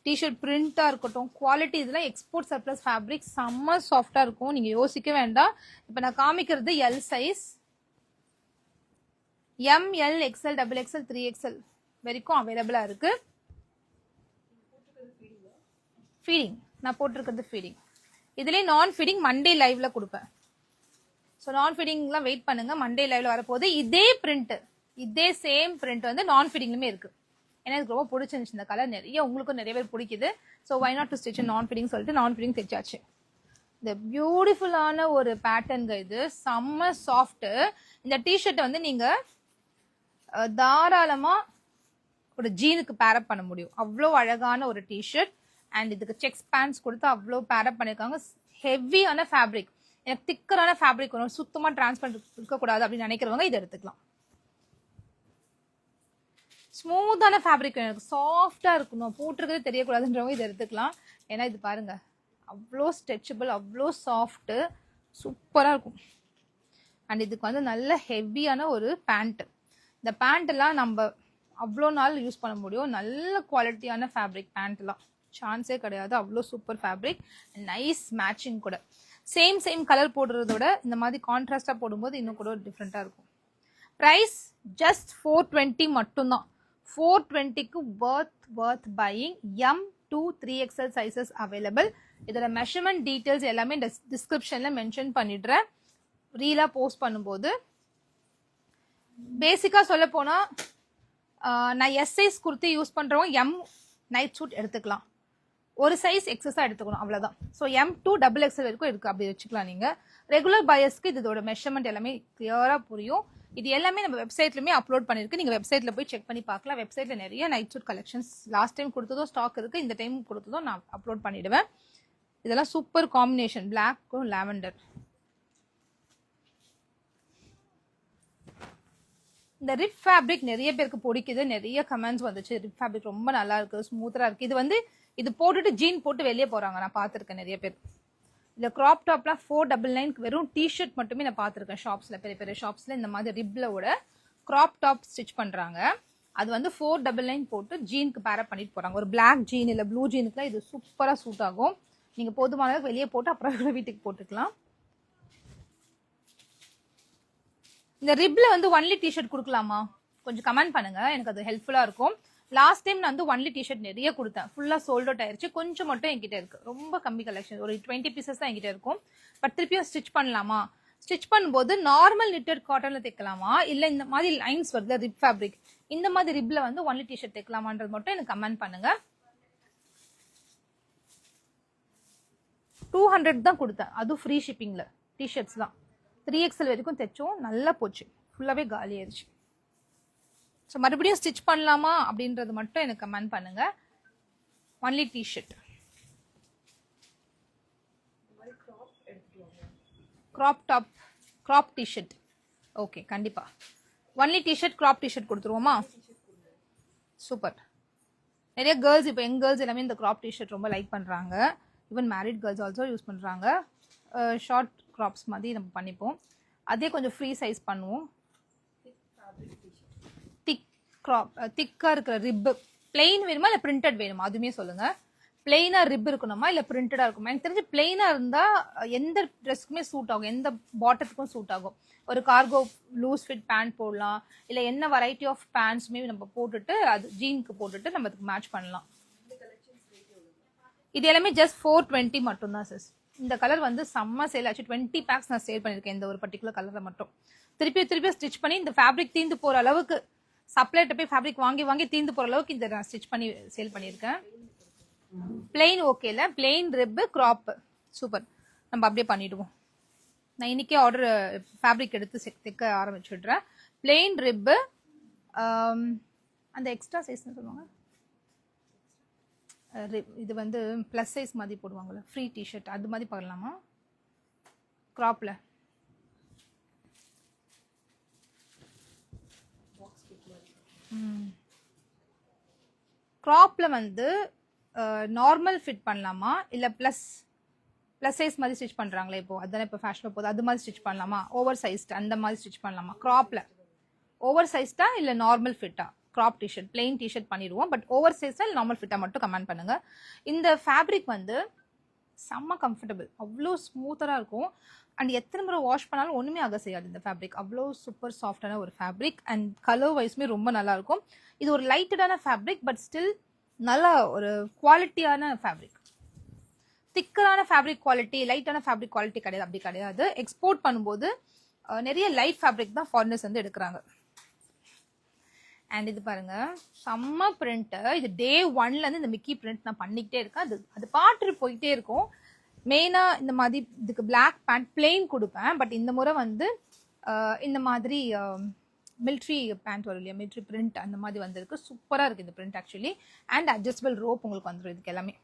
Speaker 1: டிஷர்ட் பிரிண்டா இருக்கட்டும், குவாலிட்டி இதெல்லாம் எக்ஸ்போர்ட் சர்ப்ளஸ் ஃபேப்ரிக், செம்ம சாஃப்டா இருக்கும். நீங்க யோசிக்க வேண்டாம். இப்போ நான் காமிக்கிறது L size. M, L, XL, XXL, 3XL வரைக்கும் அவைலபிளா இருக்கு. ஃபீடிங் நான் போட்டிருக்கிறது ஃபீடிங். இதுலேயே நான் ஃபீடிங் மண்டே லைவ்ல கொடுப்பேன். ஸோ நான் ஃபீடிங்லாம் வெயிட் பண்ணுங்க, மண்டே லைவ்ல வரப்போது. இதே பிரிண்ட், இதே சேம் பிரிண்ட் வந்து நான் ஃபீடிங்லுமே இருக்கு. ஏன்னா எனக்கு ரொம்ப பிடிச்சிருந்துச்சு இந்த கலர், நிறைய உங்களுக்கும் நிறைய பேர் பிடிக்குது. So why not to stitch non feeding சொல்லிட்டு நான் ஃபீடிங் தைச்சாச்சு. இந்த பியூட்டிஃபுல்லான ஒரு பேட்டர்னுங்க, இது செம்ம சாஃப்ட். இந்த டிஷர்ட் வந்து நீங்க தாராளமா ஒரு ஜீனுக்கு பேரப் பண்ண முடியும். அவ்வளோ அழகான ஒரு டிஷர்ட். அண்ட் இதுக்கு செக்ஸ் பேண்ட்ஸ் கொடுத்து அவ்வளோ பேரப் பண்ணியிருக்காங்க. ஹெவியான ஃபேப்ரிக், எனக்கு திக்கரான ஃபேப்ரிக் வரும், சுத்தமாக டிரான்ஸ்பரண்ட் இருக்கக்கூடாது அப்படின்னு நினைக்கிறவங்க இதை எடுத்துக்கலாம். ஸ்மூத்தான ஃபேப்ரிக், எனக்கு சாஃப்டாக இருக்கணும், போட்டிருக்கிறது தெரியக்கூடாதுன்றவங்க இதை எடுத்துக்கலாம். ஏன்னா இது பாருங்க, அவ்வளோ ஸ்ட்ரெச்சபிள், அவ்வளோ சாஃப்ட்டு, சூப்பராக இருக்கும். அண்ட் இதுக்கு வந்து நல்ல ஹெவியான ஒரு பேண்ட்டு. இந்த பேண்ட்டெல்லாம் நம்ம அவ்வளோ நாள் யூஸ் பண்ண முடியும். நல்ல குவாலிட்டியான ஃபேப்ரிக் பேண்ட்லாம் சான்ஸே கிடையாது. அவ்வளோ சூப்பர் ஃபேப்ரிக், நைஸ் மேட்சிங் கூட. சேம் கலர் போடுறதோட இந்த மாதிரி கான்ட்ராஸ்டாக போடும்போது இன்னும் கூட டிஃப்ரெண்ட்டாக இருக்கும். ப்ரைஸ் ஜஸ்ட் 420 மட்டும்தான். 420க்கு worth buying. M to 3XL sizes available. இதோட மெஷர்மெண்ட் டீட்டெயில்ஸ் எல்லாமே டிஸ்கிரிப்ஷனில் மென்ஷன் பண்ணிடுறேன் ரீலாக போஸ்ட் பண்ணும்போது. பேசிக்காக சொல்ல போனால் நான் எஸ் சைஸ் குர்த்தி யூஸ் பண்ணுறவங்க எம் நைட் சூட் எடுத்துக்கலாம், ஒரு சைஸ் எக்ஸஸாக எடுத்துக்கணும், அவ்வளோதான். ஸோ M to XXL வரைக்கும் இருக்குது, அப்படி வச்சுக்கலாம். நீங்கள் ரெகுலர் பயர்ஸ்க்கு இதோட மெஷர்மெண்ட் எல்லாமே கிளியராக புரியும். இது எல்லாமே நம்ம வெப்சைட்லையுமே அப்லோட் பண்ணியிருக்கு, நீங்கள் வெப்சைட்டில் போய் செக் பண்ணி பார்க்கலாம். வெப்சைட்டில் நிறைய night suit collections last time கொடுத்ததும் ஸ்டாக் இருக்குது, இந்த டைம் கொடுத்ததும் நான் அப்லோட் பண்ணிவிடுவேன். இதெல்லாம் சூப்பர் காம்பினேஷன், பிளாக்கும் லாவெண்டர். இந்த ரிப் ஃபேப்ரிக் நிறைய பேருக்கு பிடிக்குது, நிறைய கமெண்ட்ஸ் வந்துச்சு. ரிப் ஃபேப்ரிக் ரொம்ப நல்லா இருக்கு, ஸ்மூத்தரா இருக்கு. இது வந்து இது போட்டுட்டு ஜீன் போட்டு வெளியே போறாங்க, நான் பார்த்துருக்கேன் நிறைய பேர். இந்த கிராப் டாப்லாம் 499 வெறும் டிஷர்ட் மட்டுமே நான் பார்த்துருக்கேன் ஷாப்ஸ்ல, பெரிய பெரிய ஷாப்ஸ்ல இந்த மாதிரி ரிப்லோட கிராப் டாப் ஸ்டிச் பண்றாங்க. அது வந்து 499 போட்டு ஜீனுக்கு பேரப் பண்ணிட்டு போறாங்க. ஒரு பிளாக் ஜீன் இல்ல ப்ளூ ஜீனுக்குலாம் இது சூப்பரா சூட் ஆகும். நீங்க போதுமான அளவுக்கு வெளியே போட்டு அப்புறம் வீட்டுக்கு போட்டுக்கலாம். இந்த ரிப்ல வந்து ஒன்லி டிஷர்ட் கொடுக்கலாமா, கொஞ்சம் கமெண்ட் பண்ணுங்க, எனக்கு அது ஹெல்ப்ஃபுல்லா இருக்கும். லாஸ்ட் டைம் நான் வந்து ஒன்லி டிஷர்ட் நிறைய கொடுத்தேன், ஃபுல்லா சோல்ட் அவுட் ஆயிருச்சு. கொஞ்சம் மட்டும் என்கிட்ட இருக்கு, ரொம்ப கம்மி கலெக்ஷன், ஒரு 20 பீசஸ் தான் என்கிட்ட இருக்கும். பட் திருப்பியும் ஸ்டிச் பண்ணலாமா, ஸ்டிச் பண்ணும்போது நார்மல் நிட்டட் காட்டன்ல தைக்கலாமா, இல்ல இந்த மாதிரி லைன்ஸ் வருது ரிப் ஃபேப்ரிக், இந்த மாதிரி ரிப்ல வந்து ஒன்லி டிஷர்ட் தைக்கலாமான்றது மட்டும் எனக்கு கமெண்ட் பண்ணுங்க. 200 தான் கொடுத்தேன், அது ஃப்ரீ ஷிப்பிங்ல. டிஷர்ட்ஸ் தான் 3XL வரைக்கும் தைச்சோம், நல்லா போச்சு, ஃபுல்லாவே காலி ஆயிடுச்சு. ஸோ மறுபடியும் ஸ்டிச் பண்ணலாமா அப்படின்றது மட்டும் எனக்கு கமெண்ட் பண்ணுங்க. Only T-shirt, crop top, crop T-shirt, okay கண்டிப்பா ஒன்லி டிஷர்ட், கிராப் டிஷர்ட் கொடுத்துருவோமா? சூப்பர். நிறைய கேர்ள்ஸ், இப்போ யங் கேர்ள்ஸ் எல்லாமே இந்த கிராப் டிஷர்ட் ரொம்ப லைக் பண்றாங்க. Even married girls also use பண்றாங்க. ஷார்ட் கிராப்ஸ் மாதிரி நம்ம பண்ணிப்போம். அதே கொஞ்சம் ஃப்ரீ சைஸ் பண்ணுவோம். திக்கா இருக்கிற ரிப் பிளெயின் வேணுமா இல்ல பிரிண்டட் வேணுமா, அதுவுமே சொல்லுங்க. பிளெயினா ரிப் இருக்கணுமா இல்ல பிரிண்டடா இருக்குமா? எனக்கு தெரிஞ்சு பிளெயினா இருந்தா எந்த ட்ரெஸ்க்குமே சூட் ஆகும், எந்த பாட்டத்துக்கும் சூட் ஆகும். ஒரு கார்கோ லூஸ் ஃபிட் பேண்ட் போடலாம், இல்ல என்ன வெரைட்டி ஆஃப் பேண்ட்ஸுமே நம்ம போட்டுட்டு அது ஜீனுக்கு போட்டுட்டு நம்ம அதுக்கு மேட்ச் பண்ணலாம். இது எல்லாமே ஜஸ்ட் 420 மட்டும் தான் சிஸ். இந்த கலர் வந்து செம்ம சேல் ஆச்சு. 20 பேக்ஸ் நான் சேல் பண்ணிருக்கேன் இந்த ஒரு பர்டிகுலர் கலரை மட்டும். திருப்பி ஸ்டிச் பண்ணி இந்த ஃபேப்ரிக் தீந்து போற அளவுக்கு, சப்ளைட்ட போய் ஃபேப்ரிக் வாங்கி தீந்து போற அளவுக்கு இந்த நான் ஸ்டிச் பண்ணி சேல் பண்ணியிருக்கேன். பிளெயின் ஓகேல, பிளெயின் ரிப் கிராப் சூப்பர், நம்ம அப்படியே பண்ணிடுவோம். நான் இன்னைக்கே ஆர்டர் ஃபேப்ரிக் எடுத்து தைக்க ஆரம்பிச்சுடுறேன். பிளெயின் ரிப், அந்த எக்ஸ்ட்ரா சைஸ்னு சொல்லுவாங்க, இது வந்து பிளஸ் சைஸ் மாதிரி போடுவாங்கல்ல ஃப்ரீ டிஷர்ட், அது மாதிரி பண்ணலாமா கிராப்ல? கிராப்ல வந்து நார்மல் ஃபிட் பண்ணலாமா இல்ல பிளஸ் சைஸ் மாதிரி ஸ்டிச் பண்றாங்களே இப்போ, அதானே இப்போ ஃபேஷன் போகுது, அது மாதிரி ஸ்டிச் பண்ணலாமா? ஓவர் சைஸ்ட் அந்த மாதிரி ஸ்டிச் பண்ணலாமா கிராப்ல? ஓவர் சைஸ்டா இல்ல நார்மல் ஃபிட்டா? கிராப் டிஷர்ட், பிளெயின் டிஷர்ட் பண்ணிடுவோம். பட் ஓவர் சைஸா இல்லை நார்மல் ஃபிட்டா மட்டும் கமெண்ட் பண்ணுங்க. இந்த ஃபேப்ரிக் வந்து செம்ம கம்ஃபர்டபுள், அவ்வளோ ஸ்மூத்தராக இருக்கும். அண்ட் எத்தனை முறை வாஷ் பண்ணாலும் ஒன்றுமே ஆக செய்யாது இந்த ஃபேப்ரிக். அவ்வளோ சூப்பர் சாஃப்டான ஒரு ஃபேப்ரிக். அண்ட் கலர் வைஸுமே ரொம்ப நல்லா இருக்கும். இது ஒரு லைட்டடான ஃபேப்ரிக், பட் ஸ்டில் நல்ல ஒரு குவாலிட்டியான ஃபேப்ரிக். திக்கரான ஃபேப்ரிக் குவாலிட்டி, லைட்டான ஃபேப்ரிக் குவாலிட்டி கிடையாது, அப்படி கிடையாது. எக்ஸ்போர்ட் பண்ணும்போது நிறைய லைட் ஃபேப்ரிக் தான் ஃபாரினர்ஸ் வந்து எடுக்கிறாங்க. அண்ட் இது பாருங்க, செம்ம பிரிண்ட். இது டே 1ல இருந்து இந்த மிக்கி பிரிண்ட் நான் பண்ணிக்கிட்டே இருக்கேன். அது பாட்டு போயிட்டே இருக்கும். மெயினா இந்த மாதிரி இதுக்கு பிளாக் பேண்ட் பிளெயின் கொடுப்பேன். பட் இந்த முறை வந்து இந்த மாதிரி மிலிட்ரி பேண்ட் வரும் இல்லையா, மிலிட்ரி பிரிண்ட் அந்த மாதிரி வந்திருக்கு. சூப்பராக இருக்குது இந்த print actually. And adjustable rope உங்களுக்கு வந்துடும் இதுக்கு எல்லாமே.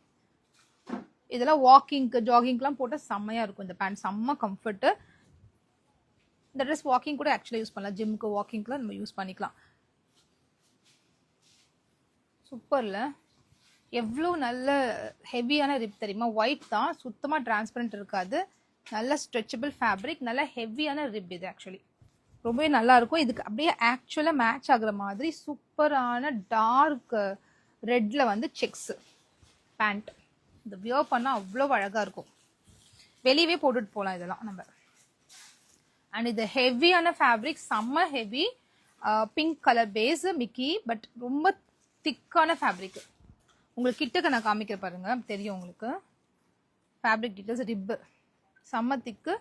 Speaker 1: இதெல்லாம் வாக்கிங்க்கு ஜாகிங்க்குலாம் போட்டால் செம்மையாக இருக்கும் இந்த பேண்ட், செம்ம கம்ஃபர்ட்டு. இந்த ட்ரெஸ் வாக்கிங் கூட ஆக்சுவலாக யூஸ் பண்ணலாம், ஜிம்முக்கு வாக்கிங்க்குலாம் நம்ம யூஸ் பண்ணிக்கலாம். சூப்பர்ல, எவ்வளோ நல்ல ஹெவியான ரிப் தெரியுமா? ஒயிட் தான், சுத்தமாக டிரான்ஸ்பரண்ட் இருக்காது. நல்ல ஸ்ட்ரெச்சபிள் ஃபேப்ரிக், நல்ல ஹெவியான ரிப் இது ஆக்சுவலி. ரொம்பவே நல்லா இருக்கும். இதுக்கு அப்படியே ஆக்சுவலாக மேட்ச் ஆகுற மாதிரி சூப்பரான டார்க் ரெட்ல வந்து செக்ஸ் பேண்ட். இந்த வியர் பண்ணால் அவ்வளோ அழகாக இருக்கும். வெளியவே போட்டுட்டு போகலாம் இதெல்லாம் நம்ம. அண்ட் இது ஹெவியான ஃபேப்ரிக், செம்ம heavy. Pink colour base Mickey, but ரொம்ப திக்கான ஃபேப்ரிக். உங்களுக்கு கிட்டக்க நான் காமிக்கிற பாருங்க, தெரியும் உங்களுக்கு. ஃபேப்ரிக் டீட்டெயில்ஸ், ரிப்பு செம்ம திக்கு,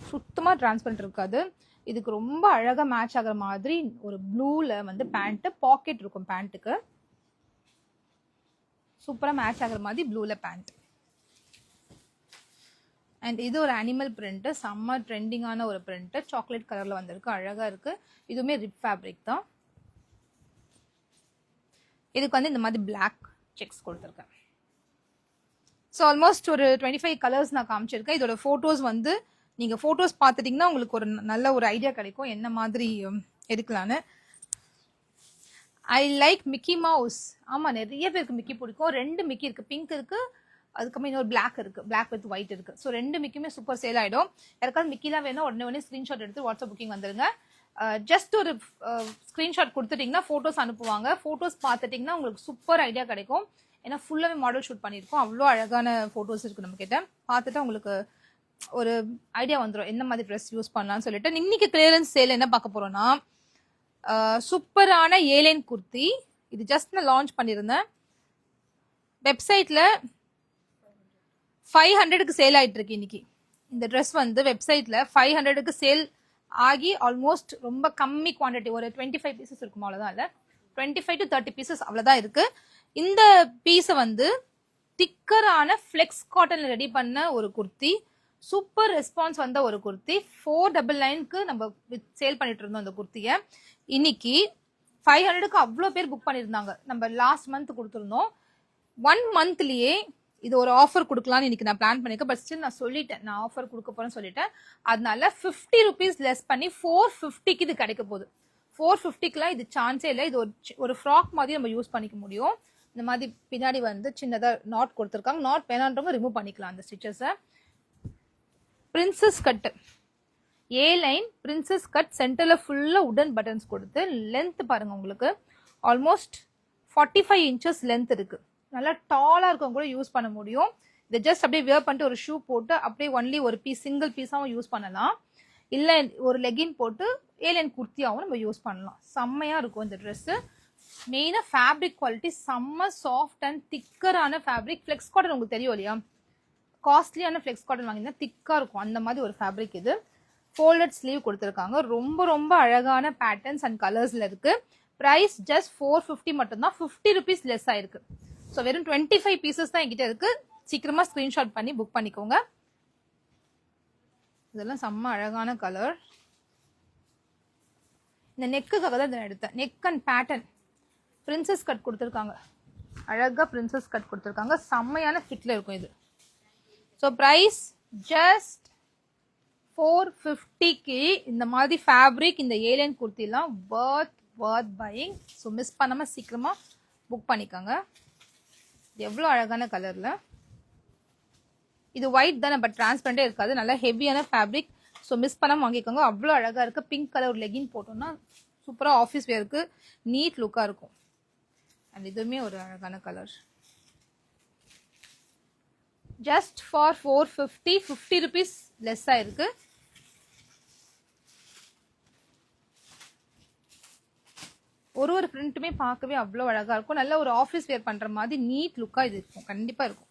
Speaker 1: சுத்தமாக டிரான்ஸ்பரண்ட் இருக்காது. இதுக்கு ரொம்ப அழகாக மேட்ச் ஆகிற மாதிரி ஒரு ப்ளூவில் வந்து பேண்ட்டு, பாக்கெட் இருக்கும் பேண்ட்டுக்கு. சூப்பராக மேட்ச் ஆகிற மாதிரி ப்ளூவில் பேண்ட். அண்ட் இது ஒரு அனிமல் பிரிண்ட்டு, செம்ம ட்ரெண்டிங்கான ஒரு பிரிண்ட்டு. சாக்லேட் கலரில் வந்திருக்கு, அழகாக இருக்குது. இதுவுமே ரிப் ஃபேப்ரிக் தான். இதுக்கு வந்து இந்த மாதிரி பிளாக் செக்ஸ் கொடுத்துருக்கேன். ஸோ ஆல்மோஸ்ட் ஒரு 25 கலர்ஸ் நான் காமிச்சிருக்கேன். இதோட ஃபோட்டோஸ் வந்து நீங்கள் ஃபோட்டோஸ் பார்த்துட்டிங்கன்னா உங்களுக்கு ஒரு நல்ல ஒரு ஐடியா கிடைக்கும் என்ன மாதிரி எடுக்கலான்னு. I like Mickey mouse. ஆமாம், நிறைய பேருக்கு மிக்கி பிடிக்கும். 2 மிக்கி இருக்குது, பிங்க் இருக்குது, அதுக்கப்புறம் இன்னொரு பிளாக் இருக்குது, பிளாக் வித் ஒயிட் இருக்குது. ஸோ 2 மிக்கியுமே சூப்பர் சேல் ஆகிடும். யாருக்காவது மிக்கிலாம் வேணும் உடனே ஸ்க்ரீன்ஷாட் எடுத்து வாட்ஸ்அப் புக்கிங் வந்துருங்க. ஜஸ்ட் ஒரு ஸ்க்ரீன்ஷாட் கொடுத்துட்டிங்கன்னா ஃபோட்டோஸ் அனுப்புவாங்க. ஃபோட்டோஸ் பார்த்துட்டிங்கன்னா உங்களுக்கு சூப்பர் ஐடியா கிடைக்கும். ஏன்னா ஃபுல்லாகவே மாடல் ஷூட் பண்ணியிருக்கோம். அவ்வளோ அழகான ஃபோட்டோஸ் இருக்குது நம்மக்கிட்ட. பார்த்துட்டு உங்களுக்கு ஒரு ஐடியா வந்துடும் என்ன மாதிரி ட்ரெஸ் யூஸ் பண்ணலாம்னு சொல்லிட்டு. இன்னைக்கு கிளியரன்ஸ் சேல் என்ன பார்க்க போகிறோன்னா, சூப்பரான ஏலைன் குர்த்தி. இது ஜஸ்ட் நான் லான்ச் பண்ணியிருந்தேன். வெப்சைட்டில் 500க்கு சேல் ஆகிட்டு இருக்கு இன்னைக்கு. இந்த ட்ரெஸ் வந்து வெப்சைட்டில் 500க்கு சேல் ஆகி ஆல்மோஸ்ட் ரொம்ப கம்மி குவான்டிட்டி, ஒரு 25 பீசஸ் இருக்கும், அவ்வளோதான். இல்லை 25 to 30 பீசஸ் அவ்வளோதான் இருக்குது. இந்த பீஸை வந்து திக்கரான ஃப்ளெக்ஸ் காட்டனில் ரெடி பண்ண ஒரு குர்த்தி, சூப்பர் ரெஸ்பான்ஸ் வந்த ஒரு குர்த்தி. 499க்கு நம்ம சேல் பண்ணிட்டு இருந்தோம் இந்த குர்த்தியை. இன்னைக்கு 500க்கு அவ்வளோ பேர் புக் பண்ணியிருந்தாங்க. நம்ம லாஸ்ட் மந்த் கொடுத்துருந்தோம். 1 மந்த்லேயே இது ஒரு ஆஃபர் கொடுக்கலான்னு இன்னைக்கு நான் பிளான் பண்ணியிருக்கேன். பட் ஸ்டில் நான் சொல்லிட்டேன், நான் ஆஃபர் கொடுக்க போறேன்னு சொல்லிட்டேன். அதனால 50 rupees லெஸ் பண்ணி 450க்கு இது கிடைக்க போகுது. 450க்குலாம் இது சான்ஸே இல்லை. இது ஒரு ஃப்ராக் மாதிரி நம்ம யூஸ் பண்ணிக்க முடியும். இந்த மாதிரி பின்னாடி வந்து சின்னதாக நாட் கொடுத்துருக்காங்க. நாட் வேணான்றவங்க ரிமூவ் பண்ணிக்கலாம் அந்த ஸ்டிச்சஸை. பிரின்சஸ் கட்டு, ஏ லைன் பிரின்சஸ் கட், சென்டரில் ஃபுல்லாக உடன் பட்டன்ஸ் கொடுத்து, லென்த் பாருங்க உங்களுக்கு ஆல்மோஸ்ட் 45 inches லென்த் இருக்கு. நல்லா டாலாக இருக்கும் கூட யூஸ் பண்ண முடியும். இதை ஜஸ்ட் அப்படியே வியர் பண்ணிட்டு ஒரு ஷூ போட்டு அப்படியே ஒன்லி ஒரு பீஸ் சிங்கிள் பீஸாகவும் யூஸ் பண்ணலாம். இல்லை ஒரு லெகின் போட்டு ஏலியன் குர்த்தியாகவும் நம்ம யூஸ் பண்ணலாம். செம்மையாக இருக்கும் இந்த ட்ரெஸ்ஸு. மெயினாக ஃபேப்ரிக் குவாலிட்டி செம்ம சாஃப்ட் அண்ட் திக்கரான ஃபேப்ரிக். ஃப்ளெக்ஸ் காட்டன் உங்களுக்கு தெரியும் இல்லையா, காஸ்ட்லியான ஃப்ளெக்ஸ் காட்டன் வாங்கினா திக்காக இருக்கும், அந்த மாதிரி ஒரு ஃபேப்ரிக் இது. ஃபோல்டட் ஸ்லீவ் கொடுத்துருக்காங்க. ரொம்ப ரொம்ப அழகான பேட்டர்ன்ஸ் அண்ட் கலர்ஸில் இருக்குது. ப்ரைஸ் ஜஸ்ட் 450 மட்டும்தான். 50 rupees லெஸ் ஆயிருக்கு. ஸோ வெறும் 25 பீசஸ் தான் என்கிட்ட இருக்கு. சீக்கிரமா ஸ்கிரீன்ஷாட் பண்ணி புக் பண்ணிக்கோங்க. இதெல்லாம் செம்ம அழகான கலர். இந்த நெக்குக்காக தான் இதை எடுத்தேன். Neck and pattern princess cut கொடுத்துருக்காங்க. அழகா பிரின்சஸ் கட் கொடுத்துருக்காங்க. செம்மையான ஃபிட்ல இருக்கும் இது. ஸோ ப்ரைஸ் ஜஸ்ட் 450க்கு இந்த மாதிரி ஃபேப்ரிக், இந்த ஏலியன் குர்த்திலாம் worth buying. ஸோ மிஸ் பண்ணாமல் சீக்கிரமாக புக் பண்ணிக்கோங்க. எவ்வளோ அழகான கலரில். இது ஒயிட் தானே, பட் டிரான்ஸ்பரண்டே இருக்காது. நல்லா ஹெவியான ஃபேப்ரிக். ஸோ மிஸ் பண்ணாமல் வாங்கிக்கோங்க. அவ்வளோ அழகாக இருக்குது. பிங்க் கலர் ஒரு லெகின் போட்டோம்னா சூப்பராக ஆஃபீஸ் வேருக்கு நீட் லுக்காக இருக்கும். அண்ட் இதுவுமே ஒரு அழகான colour. Just for 450, 50 rupees less ஆயிருக்கு. ஒரு பிரிண்ட்டுமே பார்க்கவே அவ்வளோ அழகாக இருக்கும். நல்ல ஒரு ஆஃபீஸ் வேர் பண்ணுற மாதிரி நீட் லுக்காக இது இருக்கும், கண்டிப்பாக இருக்கும்.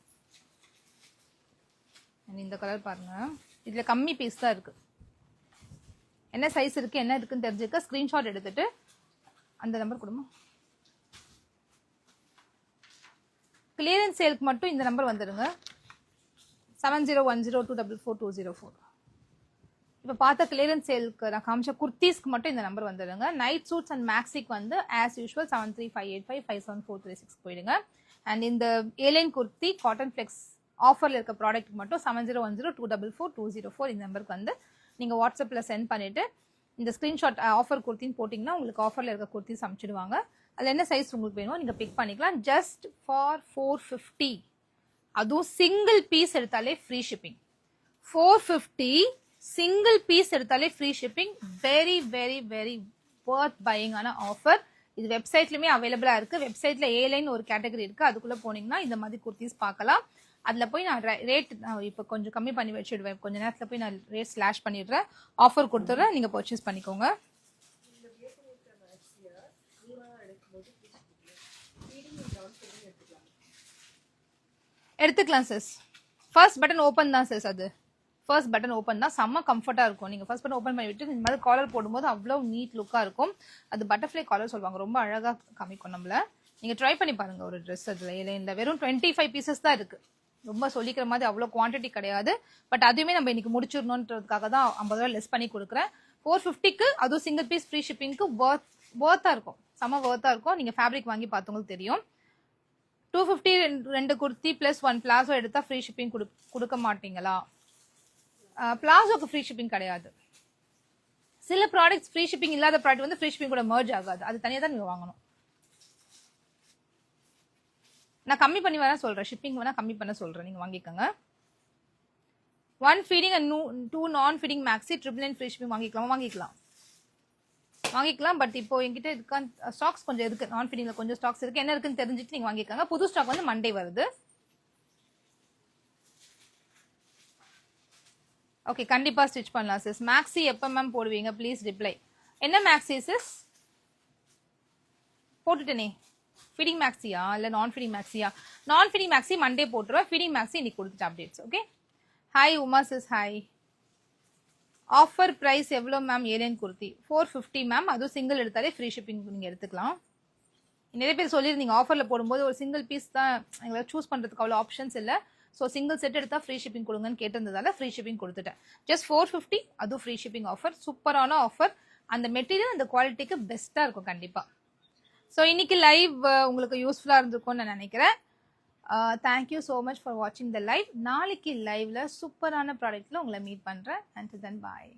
Speaker 1: இந்த கலர் பாருங்க. இதுல கம்மி பீஸ் தான் இருக்கு. என்ன சைஸ் இருக்கு என்ன இருக்குன்னு தெரிஞ்சுக்க ஸ்கிரீன்ஷாட் எடுத்துட்டு அந்த நம்பர் கொடுமா. கிளியரன்ஸ் சேலுக்கு மட்டும் இந்த நம்பர் வந்துடுங்க. 7010244204. இப்போ பார்த்த கிளியரன்ஸ் சேலுக்கு நான் காமிச்ச குர்த்திஸ்க்கு மட்டும் இந்த நம்பர் வந்துடுங்க. நைட் சூட்ஸ் அண்ட் மேக்ஸிக்கு வந்து ஆஸ் யூஷுவல் 7358557436 போயிடுங்க. அண்ட் இந்த ஏலைன் குர்த்தி காட்டன் ஃபிளெக்ஸ் ஆஃபரில் இருக்க ப்ராடக்ட்டுக்கு மட்டும் 7010244204 இந்த நம்பருக்கு வந்து நீங்கள் வாட்ஸ்அப்பில் சென்ட் பண்ணிவிட்டு இந்த ஸ்க்ரீன்ஷாட் ஆஃபர் குர்த்தின்னு போட்டிங்கன்னா உங்களுக்கு ஆஃபரில் இருக்க குர்த்திஸ் அனுப்பிச்சிடுவாங்க. அதில் என்ன சைஸ் உங்களுக்கு வேணுமோ நீங்கள் பிக் பண்ணிக்கலாம். Just for 450. அதுவும் சிங்கிள் பீஸ் எடுத்தாலே ஃப்ரீ ஷிப்பிங். 450 சிங்கிள் பீஸ் எடுத்தாலே free shipping. Very very very worth பையிங்கான ஆஃபர். இது வெப்சைட்லையுமே அவைலபிளாக இருக்குது. வெப்சைட்டில் ஏலைன் ஒரு கேட்டகரி இருக்குது. அதுக்குள்ளே போனீங்கன்னா இந்த மாதிரி குர்த்திஸ் பார்க்கலாம். அதில் போய் நான் ரேட் இப்போ கொஞ்சம் கம்மி பண்ணி வச்சுடுவேன். கொஞ்சம் நேரத்தில் போய் நான் ரேட் ஸ்லாஷ் பண்ணிடுறேன். ஆஃபர் கொடுத்துட்றேன். நீங்கள் பர்ச்சேஸ் பண்ணிக்கோங்க. எடுத்துக்கலாம் சிஸ். ஃபர்ஸ்ட் பட்டன் ஓப்பன் தான் சிஸ். அது ஃபர்ஸ்ட் பட்டன் ஓப்பன் தான். செம்ம கம்ஃபர்ட்டாக இருக்கும். நீங்கள் ஃபர்ஸ்ட் பட்டன் ஓப்பன் பண்ணிவிட்டு இந்த மாதிரி காலர் போடும்போது அவ்வளோ நீட் லுக்காக இருக்கும். அது பட்டர்ஃப்ளை காலர் சொல்லுவாங்க. ரொம்ப அழகாக காமிக்கும் நம்மள. நீங்கள் ட்ரை பண்ணி பாருங்கள் ஒரு ட்ரெஸ். அதில் இல்லை வெறும் 25 பீசஸ் தான் இருக்குது. ரொம்ப சொல்லிக்கிற மாதிரி அவ்வளோ குவான்டிட்டி கிடையாது. பட் அதுவுமே நம்ம இன்னைக்கு முடிச்சிடணுன்றதுக்காக தான் 50 ரூபா லெஸ் பண்ணி கொடுக்குறேன். 450க்கு அதுவும் சிங்கிள் பீஸ் ஃப்ரீ ஷிப்பிங்க்கு வர்த்தாக இருக்கும். செம்ம வர்த்தாக இருக்கும். நீங்கள் ஃபேப்ரிக் வாங்கி பார்த்தவங்களுக்கு தெரியும். 250 2 குர்த்தி ப்ளஸ் 1 பிளாசோ எடுத்தா ஃப்ரீ ஷிப்பிங் கொடுக்க மாட்டீங்களா? பிளாசோக்கு ஃப்ரீ ஷிப்பிங் கிடையாது. சில ப்ராடக்ட்ஸ் ஃப்ரீ ஷிப்பிங் இல்லாத ப்ராடக்ட் வந்து ஃப்ரீ ஷிப்பிங் கூட மர்ஜ் ஆகாது. அது தனியாக தான் நீங்கள் வாங்கணும். நான் கம்மி பண்ணி வேணா சொல்றேன். ஷிப்பிங் வேணா கம்மி பண்ண சொல்றேன். நீங்க வாங்கிக்கோங்க. 1 ஃபீடிங் அண்ட் 2 நான் ஃபீடிங் மேக்ஸி 999 ஃப்ரீ ஷிப்பிங் வாங்கிக்கலாம். பட் இப்போ என்கிட்ட இருக்க ஸ்டாக்ஸ் கொஞ்சம் இருக்கு. நான் ஃபீடிங்ல கொஞ்சம் ஸ்டாக்ஸ் இருக்கு. என்ன இருக்குன்னு தெரிஞ்சுட்டு நீங்க வாங்கிக்கோங்க. புது ஸ்டாக் வந்து மண்டே வருது. ஓகே, கண்டிப்பா ஸ்டிச் பண்ணலாம் சிஸ். மேக்ஸி எப்போ மேம் போடுவீங்க ப்ளீஸ் ரிப்ளை. என்ன மேக்ஸி சிஸ்? போட்டுட்டேனே. ஃபீடிங் மேக்ஸியா இல்லை நான் ஃபீடிங் மேக்ஸியா? நான் ஃபீடிங் மேக்ஸி மண்டே போட்டுருவேன். ஃபீடிங் மேக்ஸி இன்னைக்கு கொடுத்துட்டு updates. Okay. Hi Uma sis. Hi. Offer price எவ்வளோ மேம் ஏலைன் குர்த்தி? 450 மேம். அதுவும் சிங்கிள் எடுத்தாலே ஃப்ரீ ஷிப்பிங் நீங்கள் எடுத்துக்கலாம். நிறைய பேர் சொல்லியிருந்தீங்க ஆஃபரில் போடும்போது ஒரு சிங்கிள் பீஸ் தான் எங்களால் சூஸ் பண்ணுறதுக்கு அவ்வளோ ஆப்ஷன்ஸ் இல்லை. ஸோ சிங்கிள் செட் எடுத்தால் ஃப்ரீ ஷிப்பிங் கொடுங்கன்னு கேட்டிருந்ததால ஃப்ரீ ஷிப்பிங் கொடுத்துட்டேன். ஜஸ்ட் 450. அதுவும் ஃப்ரீ ஷிப்பிங் ஆஃபர். சூப்பரான ஆஃபர். அந்த மெட்டீரியல் அந்த குவாலிட்டிக்கு பெஸ்ட்டாக இருக்கும் கண்டிப்பாக. ஸோ இன்னைக்கு லைவ் உங்களுக்கு யூஸ்ஃபுல்லாக இருந்திருக்கும்னு நான் நினைக்கிறேன். தேங்க்யூ ஸோ மச் ஃபார் வாட்சிங் த லைவ். நாளைக்கு லைவ்ல சூப்பரான ப்ராடக்ட்ல உங்களை மீட் பண்ணுறேன். And then bye.